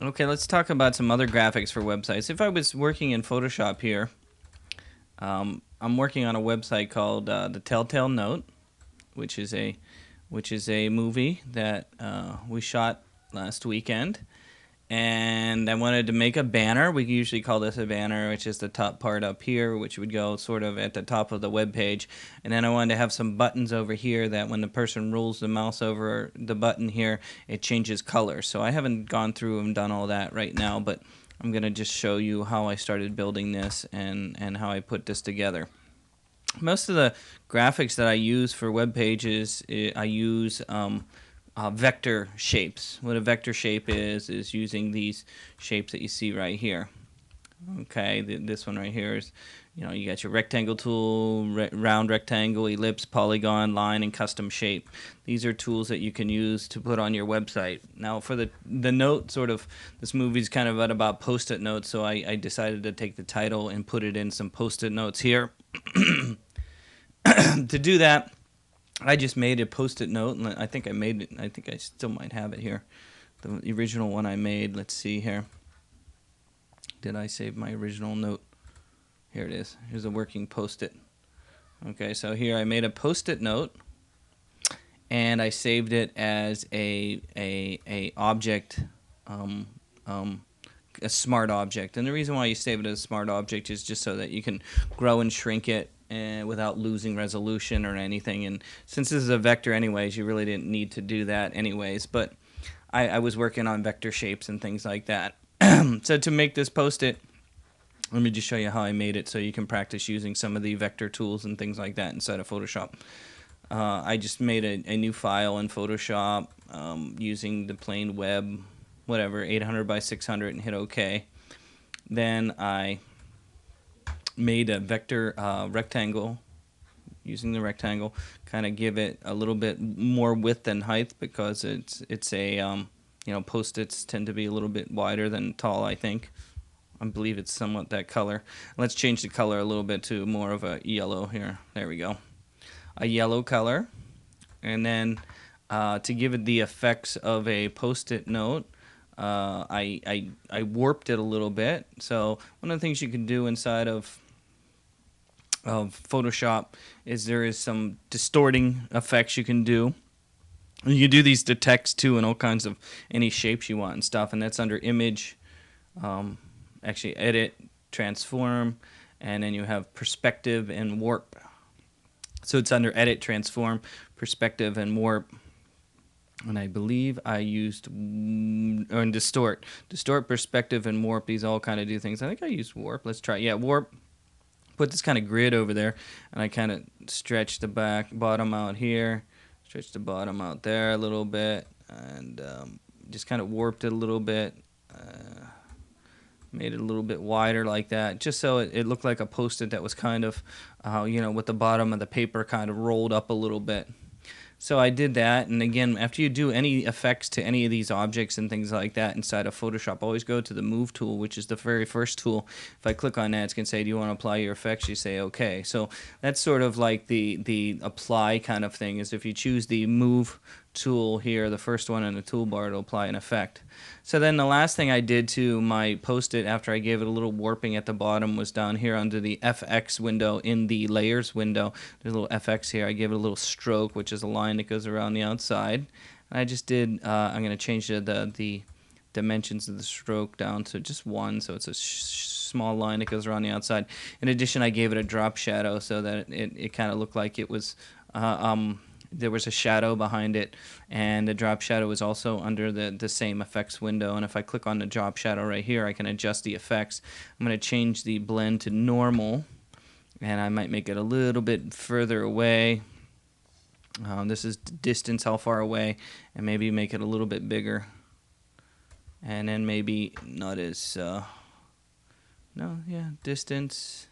Okay, let's talk about some other graphics for websites. If I was working in Photoshop here, I'm working on a website called The Telltale Note, which is a movie that we shot last weekend. And I wanted to make a banner. We usually call this a banner, which is the top part up here, which would go sort of at the top of the web page. And then I wanted to have some buttons over here that when the person rolls the mouse over the button here, it changes color. So I haven't gone through and done all that right now, but I'm going to just show you how I started building this and how I put this together. Most of the graphics that I use for web pages, I use vector shapes. What a vector shape is using these shapes that you see right here. Okay, this one right here is, you got your rectangle tool, round rectangle, ellipse, polygon, line, and custom shape. These are tools that you can use to put on your website. Now, for the note, sort of, this movie's kind of about Post-it notes, so I decided to take the title and put it in some Post-it notes here. To do that, I just made a Post-it note, and I think I made it. I think I still might have it here. The original one I made. Let's see here. Did I save my original note? Here it is. Here's a working Post-it. Okay, so here I made a Post-it note, and I saved it as a object, a smart object. And the reason why you save it as a smart object is just so that you can grow and shrink it and without losing resolution or anything. And since this is a vector anyways, you really didn't need to do that anyways. But I was working on vector shapes and things like that. So to make this Post-it, let me just show you how I made it so you can practice using some of the vector tools and things like that inside of Photoshop. I just made a new file in Photoshop using the plain web, whatever, 800 by 600, and hit OK. Then I made a vector rectangle using the rectangle, kind of give it a little bit more width and height because it's a Post-its tend to be a little bit wider than tall, I think. I believe it's somewhat that color. Let's change the color a little bit to more of a yellow here. There we go. A yellow color. And then to give it the effects of a Post-it note, I warped it a little bit. So one of the things you can do inside of Photoshop is there is some distorting effects you can do. You can do these to text too and all kinds of any shapes you want and stuff, and that's under image, actually edit, transform, and then you have perspective and warp. So it's under edit, transform, perspective, and warp. And I believe I used and distort, perspective, and warp. These all kind of do things. I think I used warp. Let's try. Yeah, warp. Put this kind of grid over there, and I kind of stretch the bottom out here, stretch the bottom out there a little bit, and just kind of warped it a little bit, made it a little bit wider like that, just so it looked like a Post-it that was kind of, with the bottom of the paper kind of rolled up a little bit. So I did that, and again, after you do any effects to any of these objects and things like that inside of Photoshop, always go to the Move tool, which is the very first tool. If I click on that, it's going to say, do you want to apply your effects? You say, okay. So that's sort of like the apply kind of thing, is if you choose the Move tool here, the first one in the toolbar, it'll apply an effect. So then the last thing I did to my Post-it after I gave it a little warping at the bottom was down here under the FX window in the layers window. There's a little FX here. I gave it a little stroke, which is a line that goes around the outside. And I just did, I'm going to change the dimensions of the stroke down to just 1, so it's a small line that goes around the outside. In addition, I gave it a drop shadow so that it kind of looked like it was there was a shadow behind it, and the drop shadow was also under the same effects window. And if I click on the drop shadow right here, I can adjust the effects. I'm going to change the blend to normal, and I might make it a little bit further away. This is distance, how far away, and maybe make it a little bit bigger. And then maybe not as, distance.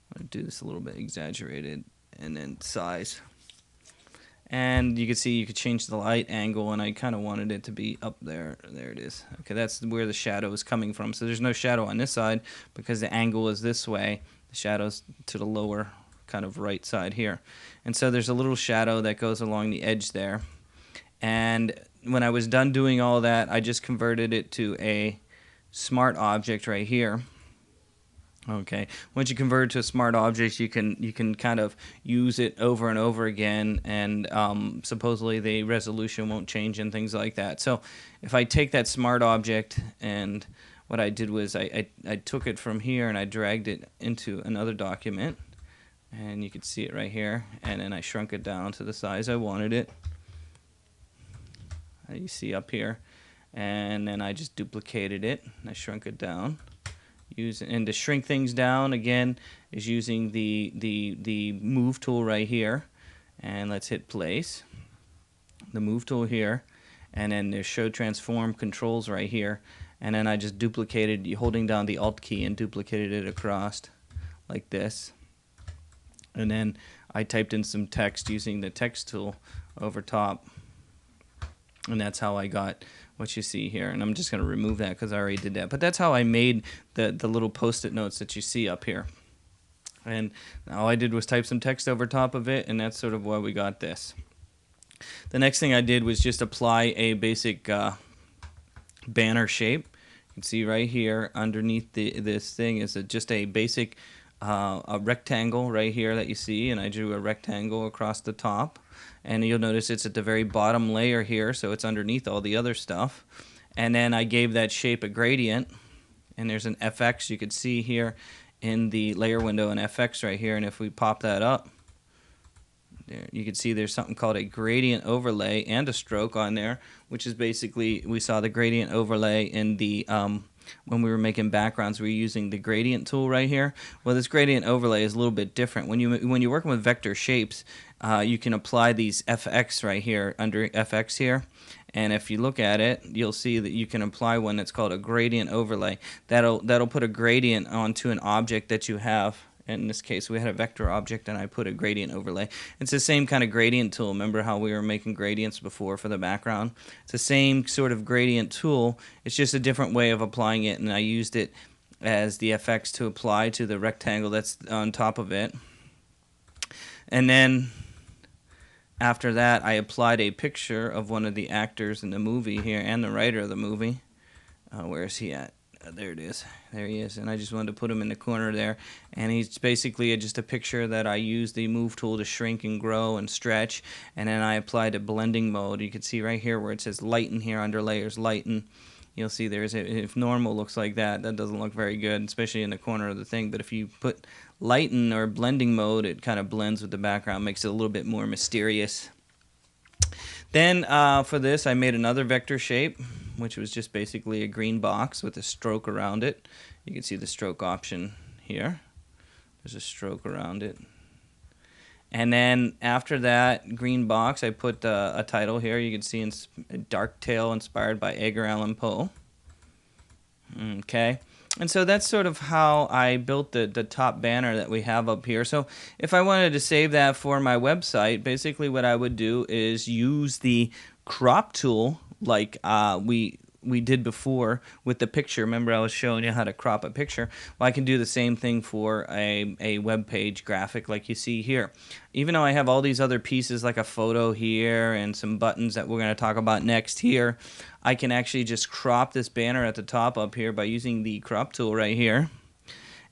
I'm going to do this a little bit exaggerated, and then size. And you can see you could change the light angle, and I kind of wanted it to be up there. There it is. Okay, that's where the shadow is coming from. So there's no shadow on this side because the angle is this way. The shadow's to the lower kind of right side here. And so there's a little shadow that goes along the edge there. And when I was done doing all that, I just converted it to a smart object right here. Okay, once you convert it to a smart object, you can kind of use it over and over again, and supposedly the resolution won't change and things like that. So if I take that smart object, and what I did was I took it from here and I dragged it into another document, and you can see it right here, and then I shrunk it down to the size I wanted it. You see up here, and then I just duplicated it and I shrunk it down. And to shrink things down again is using the move tool right here, and let's hit place. The move tool here, and then there's show transform controls right here, and then I just duplicated, holding down the alt key, and duplicated it across like this, and then I typed in some text using the text tool over top, and that's how I got what you see here. And I'm just going to remove that because I already did that. But that's how I made the little Post-it notes that you see up here. And all I did was type some text over top of it, and that's sort of why we got this. The next thing I did was just apply a basic banner shape. You can see right here underneath this thing is just a basic a rectangle right here that you see, and I drew a rectangle across the top, and you'll notice it's at the very bottom layer here, so it's underneath all the other stuff. And then I gave that shape a gradient, and there's an FX you could see here in the layer window, an FX right here, and if we pop that up there, you can see there's something called a gradient overlay and a stroke on there, which is basically, we saw the gradient overlay in the when we were making backgrounds, we were using the gradient tool right here. Well, this gradient overlay is a little bit different. When you're working with vector shapes, you can apply these FX right here, under FX here. And if you look at it, you'll see that you can apply one that's called a gradient overlay. That'll put a gradient onto an object that you have. In this case, we had a vector object, and I put a gradient overlay. It's the same kind of gradient tool. Remember how we were making gradients before for the background? It's the same sort of gradient tool. It's just a different way of applying it, and I used it as the FX to apply to the rectangle that's on top of it. And then after that, I applied a picture of one of the actors in the movie here, and the writer of the movie. Where is he at? There it is. There he is. And I just wanted to put him in the corner there. And he's basically just a picture that I used the move tool to shrink and grow and stretch. And then I applied a blending mode. You can see right here where it says lighten here under layers, lighten. You'll see there's if normal looks like that, that doesn't look very good, especially in the corner of the thing. But if you put lighten or blending mode, it kind of blends with the background, makes it a little bit more mysterious. Then for this, I made another vector shape, which was just basically a green box with a stroke around it. You can see the stroke option here. There's a stroke around it. And then after that green box, I put a title here. You can see a dark tale inspired by Edgar Allan Poe. Okay. And so that's sort of how I built the top banner that we have up here. So if I wanted to save that for my website, basically what I would do is use the crop tool like we did before with the picture. Remember I was showing you how to crop a picture? Well, I can do the same thing for a web page graphic like you see here. Even though I have all these other pieces like a photo here and some buttons that we're going to talk about next here, I can actually just crop this banner at the top up here by using the crop tool right here.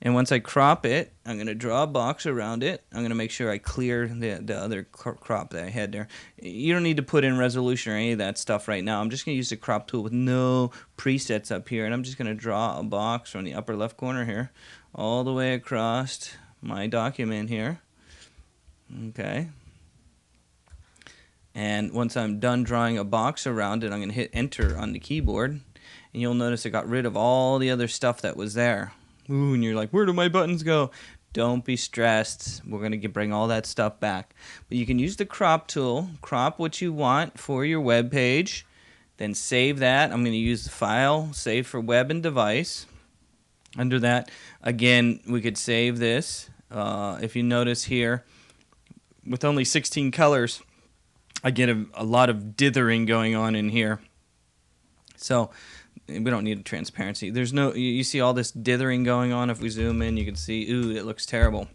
And once I crop it, I'm going to draw a box around it. I'm going to make sure I clear the other crop that I had there. You don't need to put in resolution or any of that stuff right now. I'm just going to use the crop tool with no presets up here. And I'm just going to draw a box from the upper left corner here all the way across my document here. Okay. And once I'm done drawing a box around it, I'm going to hit enter on the keyboard. And you'll notice I got rid of all the other stuff that was there. Ooh, and you're like, where do my buttons go? Don't be stressed. We're going to bring all that stuff back. But you can use the crop tool, crop what you want for your web page, then save that. I'm going to use the file, save for web and device. Under that, again, we could save this. If you notice here, with only 16 colors, I get a lot of dithering going on in here. So we don't need a transparency. There's no, you see all this dithering going on. If we zoom in, you can see, ooh, it looks terrible.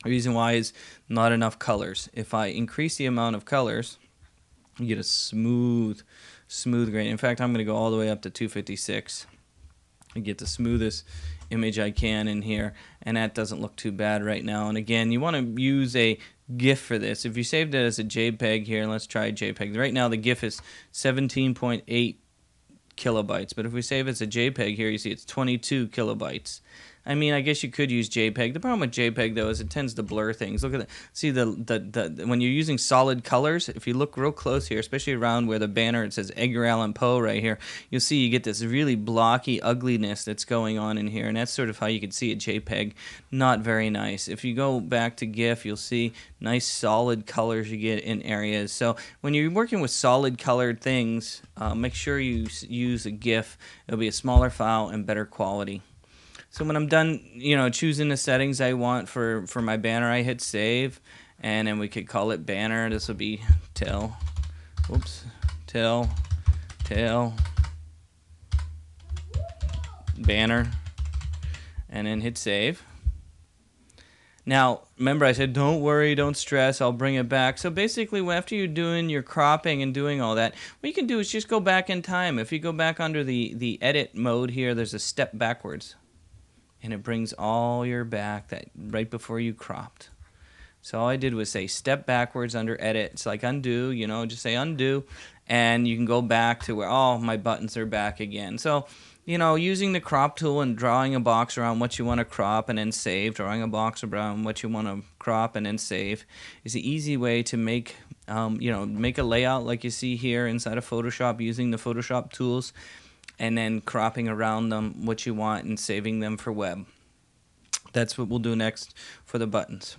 The reason why is not enough colors. If I increase the amount of colors, you get a smooth smooth grain. In fact, I'm going to go all the way up to 256 and get the smoothest image I can in here, and that doesn't look too bad right now. And again, you want to use a GIF for this. If you saved it as a JPEG here, and let's try JPEG. Right now the GIF is 17.8 kilobytes, but if we save it as a JPEG here, you see it's 22 kilobytes. I mean, I guess you could use JPEG. The problem with JPEG though is it tends to blur things. Look at that. See the when you're using solid colors, if you look real close here, especially around where the banner it says Edgar Allan Poe right here, you'll see you get this really blocky ugliness that's going on in here, and that's sort of how you can see a JPEG. Not very nice. If you go back to GIF, you'll see nice solid colors you get in areas. So when you're working with solid colored things, make sure you use a GIF. It'll be a smaller file and better quality. So when I'm done, choosing the settings I want for my banner, I hit save, and then we could call it banner. This will be tail, banner, and then hit save. Now, remember I said don't worry, don't stress, I'll bring it back. So basically, after you're doing your cropping and doing all that, what you can do is just go back in time. If you go back under the edit mode here, there's a step backwards. And it brings all your back that right before you cropped. So all I did was say step backwards under edit. It's like undo, just say undo, and you can go back to where all my buttons are back again. So, using the crop tool and drawing a box around what you want to crop and then save, drawing a box around what you want to crop and then save is the easy way to make, make a layout like you see here inside of Photoshop using the Photoshop tools, and then cropping around them what you want and saving them for web. That's what we'll do next for the buttons.